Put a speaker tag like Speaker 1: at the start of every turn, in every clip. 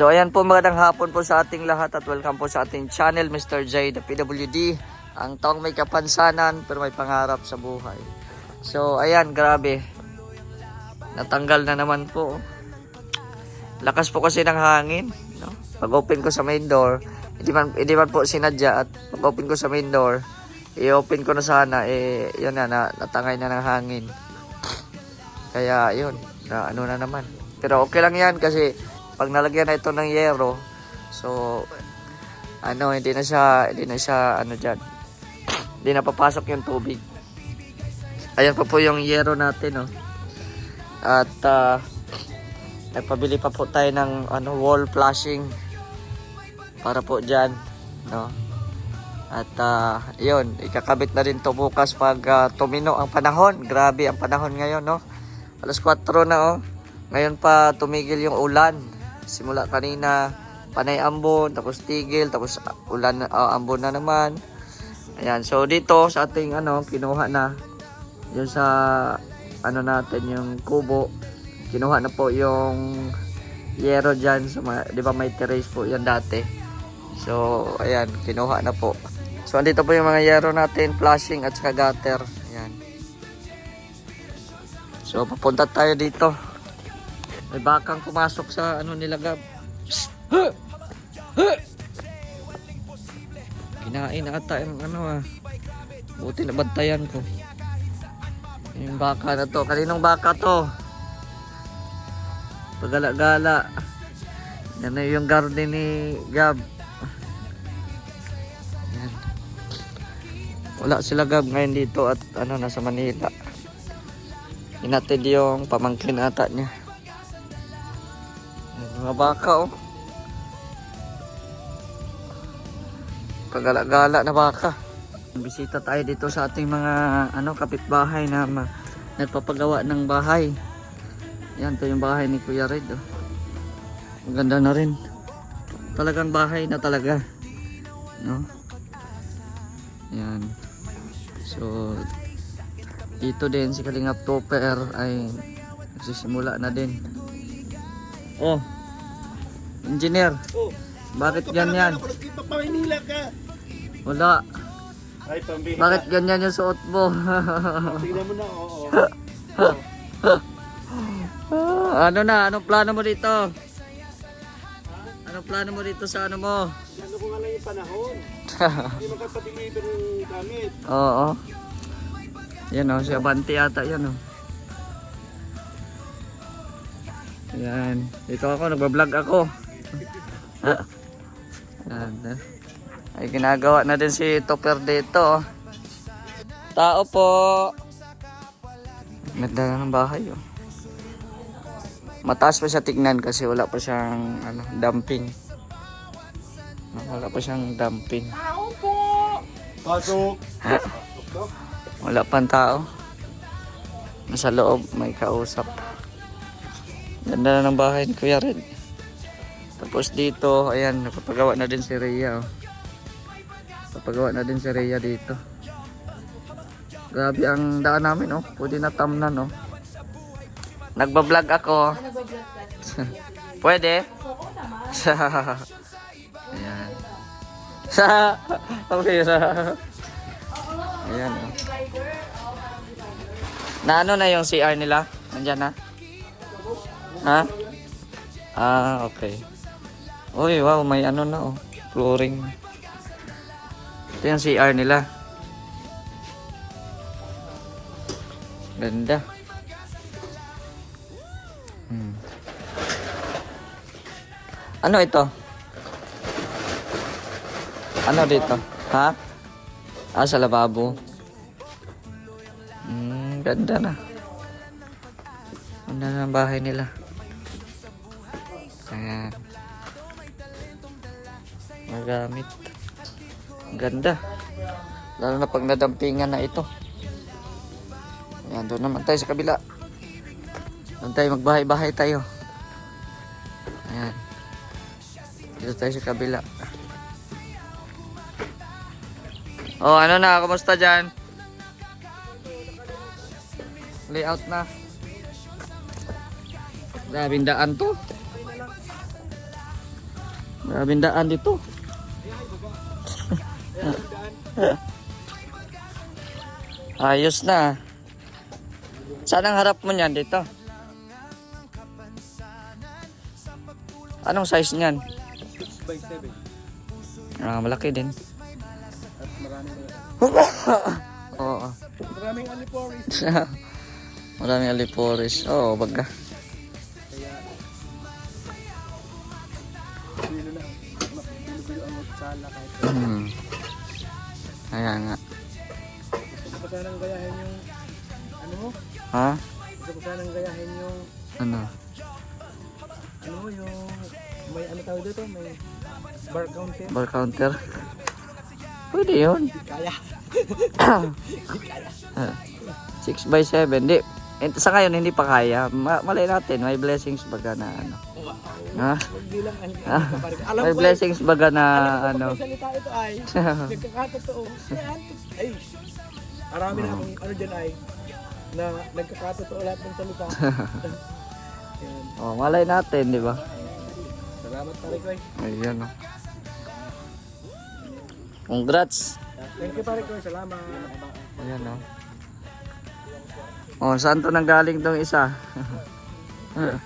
Speaker 1: So ayan po, magandang hapon po sa ating lahat at welcome po sa ating channel, Mr. J, the PWD. Ang taong may kapansanan pero may pangarap sa buhay. So ayan, grabe. Natanggal na naman po. Lakas po kasi ng hangin. No? Pag open ko sa main door, hindi man po sinadya at pag open ko sa main door, i-open ko na sana, yun na, natangay na ng hangin. Kaya yun, na ano na naman. Pero okay lang yan kasi pag nalagyan na ito ng yero, so ano, hindi na siya ano diyan. Hindi na papasok yung tubig. Ayan pa po yung yero natin, oh. At nagpabili pa po tayo ng ano, wall flashing para po diyan, no. At yun, ikakabit na rin to bukas pag tumino ang panahon. Grabe ang panahon ngayon, no. Alas 4 na, oh. Ngayon pa tumigil yung ulan. Simula kanina, panay ambon, tapos tigil, tapos ulan, ambon na naman. Ayan, so dito sa ating ano, kinuha na yung sa ano natin, yung kubo. Kinuha na po yung yero dyan. So, di ba may terrace po yan dati. So, ayan, kinuha na po. So, andito po yung mga yero natin, flashing at saka gutter. Ayan. So, papunta tayo dito. May bakang pumasok sa ano nila, Gab. Kinain ata yung ano, buti na bantayan ko. Yung baka na to. Kaninong baka to? Pagala-gala. Yan na yung garden ni Gab. Yan. Wala sila, Gab, ngayon dito at ano, nasa Manila. Inatid yung pamangkin ata niya. Mga baka, oh. Pagala-gala na baka. Bisita tayo dito sa ating mga ano, kapitbahay na nagpapagawa ng bahay. Yan, to yung bahay ni Kuya Red, oh. Maganda na rin. Talagang bahay na talaga, no? Yan. So dito din si Kalingap Topper ay nagsisimula na din. Oh, engineer.
Speaker 2: Oh,
Speaker 1: bakit ganyan? Wala.
Speaker 2: Ay, pambihira.
Speaker 1: Bakit ganyan yung suot mo?
Speaker 2: Tingnan mo na, oo.
Speaker 1: Anong plano mo dito? Anong plano mo dito sa ano mo?
Speaker 2: Ano ko nga lang yung panahon. Hindi magkapatilipan ng gamit.
Speaker 1: Oo. Yan, oh, si Abante ata yan, oh. Yan. Dito ako, nagbablog ako. Yan. Ay, ginagawa na din si Topper dito, oh. Tao po. Ganda ng bahay, oh. Mataas pa siya tignan kasi wala pa siyang ano, dumping. Wala pa siyang dumping.
Speaker 2: Tao po! Pasok!
Speaker 1: Wala pang tao. Nasa loob, may kausap. Ganda na ng bahay ni Kuya Red. Tapos dito, ayan, napapagawa na din si Rhea, oh. Napapagawa na din si Rhea dito. Grabe ang daan namin, oh. Pwede na tamnan, oh. Nagbablog ako. Pwede? Ayan. Ayan, oh. Na ano na yung CR nila? Nandyan na? Ha? Okay. Uy, wow, may ano na, oh. Flooring. Ito yung CR nila. Ganda. Ano ito? Ano dito? Ha? Sa lababo. Ganda na. Ganda na ang bahay nila. Ayan. Magamit. Ganda. Lalo na pag nadampingan na ito. Ayan, doon naman tayo sa kabila. Doon tayo magbahay-bahay tayo. Ayan. Dito tayo sa kabila. Oh, ano na? Kumusta dyan? Layout na. Grabing daan to. Maraming daan dito. Ayos na. Saan ang harap mo niyan dito? Anong size niyan?
Speaker 2: 6x7.
Speaker 1: Malaki din.
Speaker 2: At maraming
Speaker 1: Oo.
Speaker 2: maraming aliporis.
Speaker 1: Maraming aliporis. Oo, baga.
Speaker 2: Kaya bilo na. Bilo ang magsala kahit.
Speaker 1: Kaya nga.
Speaker 2: Gusto ko sanang gayahin yung ano mo?
Speaker 1: Ha?
Speaker 2: Gusto ko sanang gayahin yung
Speaker 1: Ano?
Speaker 2: yung may ano tawag dito? May bar counter.
Speaker 1: Bar counter? Pwede yun.
Speaker 2: Kaya.
Speaker 1: 6x7. Di. Sa ngayon, hindi pa kaya. Malay natin. May blessings baga na ano. Ha?
Speaker 2: Hindi lang ang alam
Speaker 1: May
Speaker 2: ko.
Speaker 1: blessings baga na ano.
Speaker 2: Alam ko salita ito ay nagkakatotoo. Ay. Marami na akong ano dyan ay na nagkakatotoo lahat ng salita. Yan.
Speaker 1: Oh, malay natin, di ba?
Speaker 2: Salamat pare ko.
Speaker 1: Ayan oh. Congrats.
Speaker 2: Thank you pare ko. Salamat.
Speaker 1: Ayan oh. Oh, saan to nanggaling tong isa?
Speaker 2: Nilabas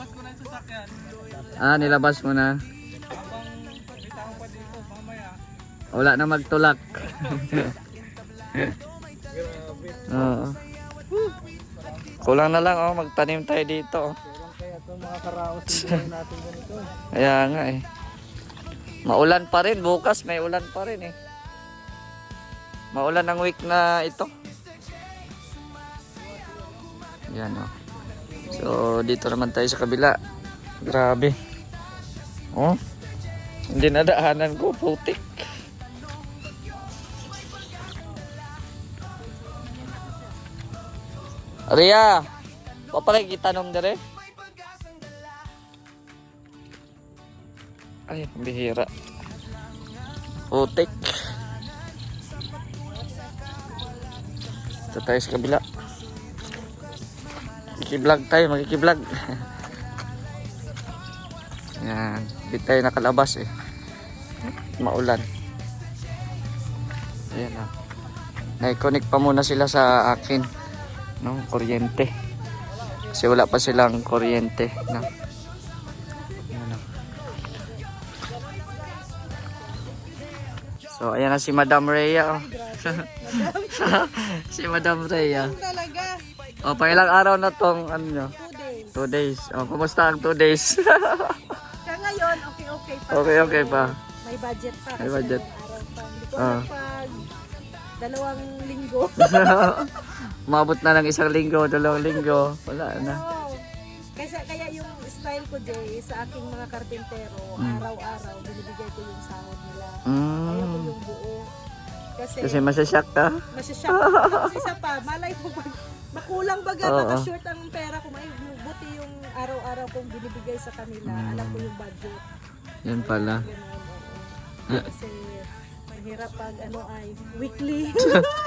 Speaker 2: ko na yung sasakyan.
Speaker 1: Nilabas mo na.
Speaker 2: Habang may tao pa dito, mamaya.
Speaker 1: Wala na magtulak.
Speaker 2: Grabe.
Speaker 1: Oo. Kulang na lang oh, magtanim tayo dito. Oh.
Speaker 2: Kaya itong mga karaos hindi natin ganito.
Speaker 1: Kaya nga eh. Maulan pa rin, bukas may ulan pa rin eh. Maulan ang week na ito. Yan oh. So dito naman tayo sa kabila. Grabe. Oh. Hindi nadaanan ko, putik. Ria, papakikita nung dire. Ay, bihira. Putik. Ito tayo sa kabila. Makikiblog tayo, makikiblog. Yan, di tayo nakalabas eh. Maulan. Ayan na. Na-connect pa muna sila sa akin. No, kuryente. Kasi wala pa silang kuryente. No? Ayan na. So, ayan na si Madam Rhea. Oh. Si Madam Rhea.
Speaker 3: Talaga,
Speaker 1: O, pangilang araw na tong ano nyo?
Speaker 3: 2 days.
Speaker 1: 2 days. O, kumusta ang 2 days?
Speaker 3: Kaya ngayon, okay pa.
Speaker 1: Okay pa.
Speaker 3: May budget pa.
Speaker 1: May
Speaker 3: kasi
Speaker 1: budget.
Speaker 3: dalawang araw pa. Hindi ko
Speaker 1: Ah.
Speaker 3: pag 2 linggo.
Speaker 1: Umabot na ng 1 linggo, 2 linggo. Wala na.
Speaker 3: Oo. Kaya yung style ko, Jay, sa aking mga karpintero, araw-araw, binibigay ko yung sahod nila. Kaya ko yung buo.
Speaker 1: Kasi masasyak ka?
Speaker 3: Masasyak. Tapos isa pa, malay mo pag makulang baga,
Speaker 1: Oo.
Speaker 3: baka short ang pera ko. May buti yung araw-araw kong binibigay sa kanila. Alam ko yung budget.
Speaker 1: Yan pala.
Speaker 3: Ganun, oo. Kasi mahirap pag ano ay weekly.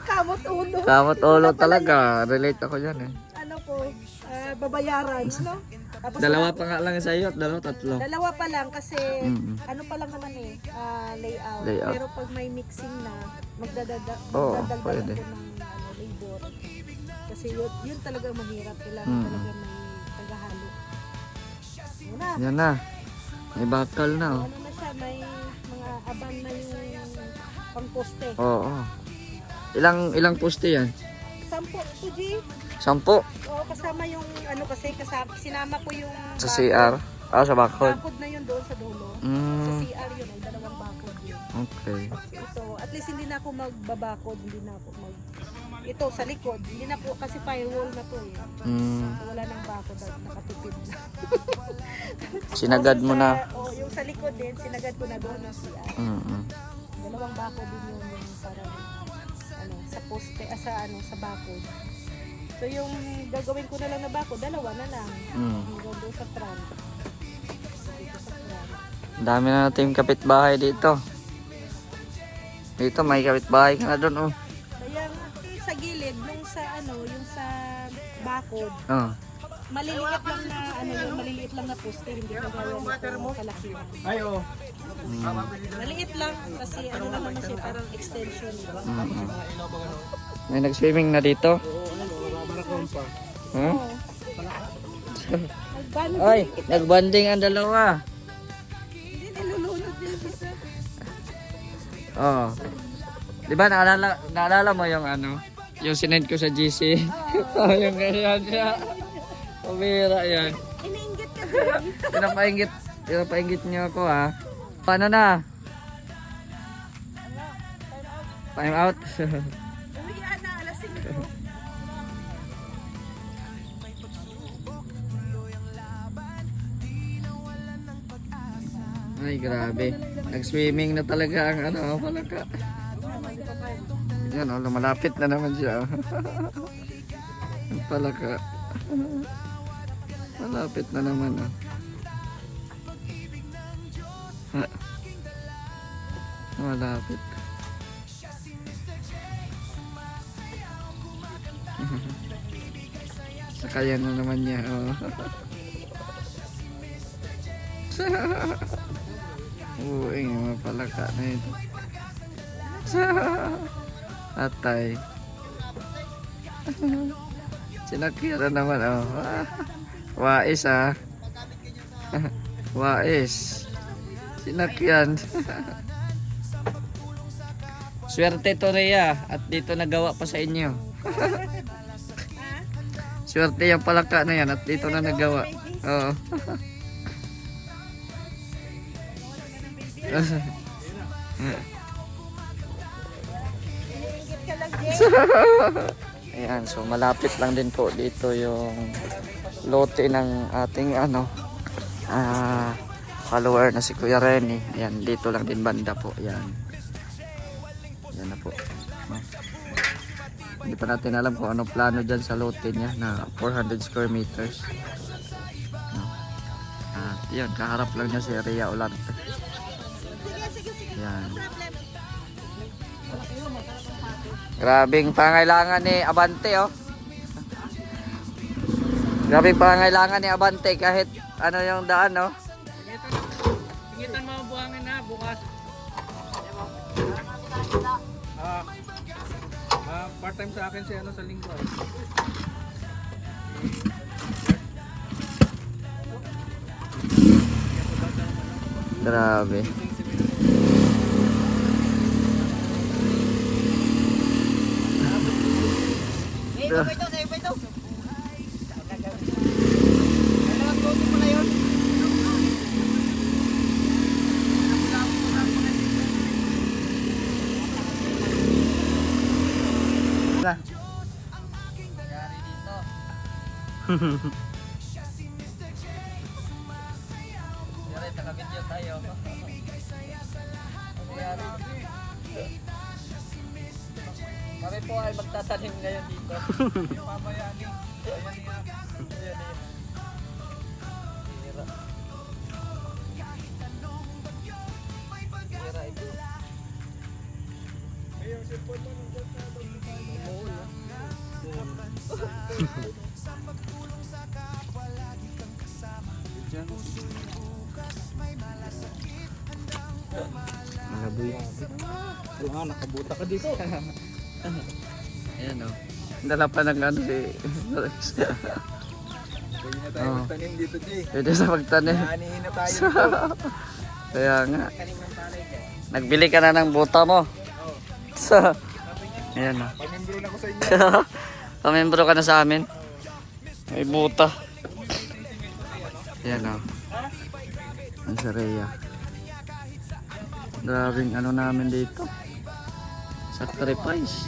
Speaker 3: Kamot ulo.
Speaker 1: Kamot ulo talaga. Relate ako dyan eh.
Speaker 3: Ano po, babayaran, no? Tapos
Speaker 1: Dalawa pa nga lang sa iyo at tatlo.
Speaker 3: Dalawa pa lang kasi
Speaker 1: Mm.
Speaker 3: ano pa lang naman eh, layout.
Speaker 1: Layout.
Speaker 3: Pero pag may mixing na,
Speaker 1: Oo,
Speaker 3: magdadagdag
Speaker 1: pwede.
Speaker 3: ako ng labor. Kasi yun talaga mahirap. Kailangan
Speaker 1: Mm.
Speaker 3: talaga may taghahalo. Muna.
Speaker 1: Yan na. May bakal na oh.
Speaker 3: Ano na siya, may mga aban na yung pangposte.
Speaker 1: Oo. Ilang poste yan?
Speaker 3: 10 to G.
Speaker 1: 10?
Speaker 3: Oo, kasama yung ano kasi sinama ko yung
Speaker 1: Sa CR? Sa bakod.
Speaker 3: bakod na yun doon sa dulo. Sa
Speaker 1: Mm,
Speaker 3: CR yun, ay 2 bakod yun.
Speaker 1: okay.
Speaker 3: Ito, at least hindi na ako magbabakod, hindi na ako ito sa likod, hindi na po kasi firewall na to eh.
Speaker 1: Mm,
Speaker 3: So, wala nang bakod at nakatipid na.
Speaker 1: sinagad mo na.
Speaker 3: Oo, yung sa likod din, sinagad ko na doon ng CR.
Speaker 1: Mm,
Speaker 3: 2 bakod din yun yung parang ano, sa poste, sa bakod. So yung gagawin ko na lang na bakod, 2 na lang.
Speaker 1: mm.
Speaker 3: Hanggang doon sa front. Dito sa front.
Speaker 1: Ang dami na natin kapitbahay dito. Dito may kapitbahay ka na doon oh.
Speaker 3: Kaya nga, sa gilid, nung sa yung sa bakod,
Speaker 1: Oh.
Speaker 3: Maliliit lang na ano yun, maliliit lang na poste, hindi ko gawin ito kalaki.
Speaker 2: Ay, oo.
Speaker 3: Maliit lang kasi ano lang naman siya, parang extension.
Speaker 1: May nag-swimming na dito?
Speaker 2: Barakon pa.
Speaker 1: Huh?
Speaker 3: Nagbano
Speaker 1: Ay, nagbanding ang dalawa.
Speaker 3: din, nilulunod din isa.
Speaker 1: Oh. Di ba naalala mo yung ano? Yung sinend ko sa GC? Oh, yung ganyan siya. Pumira yan.
Speaker 3: Iniinggit ka dyan.
Speaker 1: Pinapainggit niyo ako ha. Paano na? Time out.
Speaker 3: Uwian na, alas 5.
Speaker 1: Ay, grabe. Nag-swimming na talaga ang ano, palaka. Yan oh, lumalapit na naman siya. Ang palaka. Malapit na naman oh. Ha. Malapit. Sakayan na naman niya oh. Uy, mga palaka na ito. Atay. Sinakira naman oh. Wais ah. Wais. Sinakyan. Swerte to Rhea at dito nagawa pa sa inyo. Swerte yung palaka na yan at dito na nagawa. Oo.
Speaker 3: Iniinggit ka lang, Jay.
Speaker 1: Ayan, so malapit lang din po dito yung lote ng ating ano follower na si Kuya Renny. Ayan, dito lang din banda po. Ayan. Ayan na po. Hindi pa natin alam kung ano plano dyan sa lote niya na 400 square meters. No. At yun, kaharap lang niya si Rhea Olarte. Ayan. Grabing pangailangan ni Abante oh. Grabing pangailangan ni Abante kahit ano yung daan oh.
Speaker 2: Tingitan mo ang buhangin na bukas. Part-time sa akin si ano sa linggo.
Speaker 1: Grabe. Yari, taga-video tayo. Kami po ay magtatanim ngayon dito.
Speaker 2: Pabayani.
Speaker 1: Hira ito. Malaboy.
Speaker 2: Ah, nakabuta ka dito.
Speaker 1: Ayan o. Dala pa ng ano si Rex.
Speaker 2: Pwede na tayo magtanim dito, Jay.
Speaker 1: Pwede sa magtanim.
Speaker 2: Naanihin na tayo dito.
Speaker 1: Kaya nga.
Speaker 2: Tanim ng palay ka.
Speaker 1: Nagbili ka na ng buta mo. So, ayan o.
Speaker 2: Pamimbro na ko sa inyo.
Speaker 1: Pamembro ka na sa amin. May buta. Ayan o. Ang Rhea. Grabing ano namin dito. Sacrifice.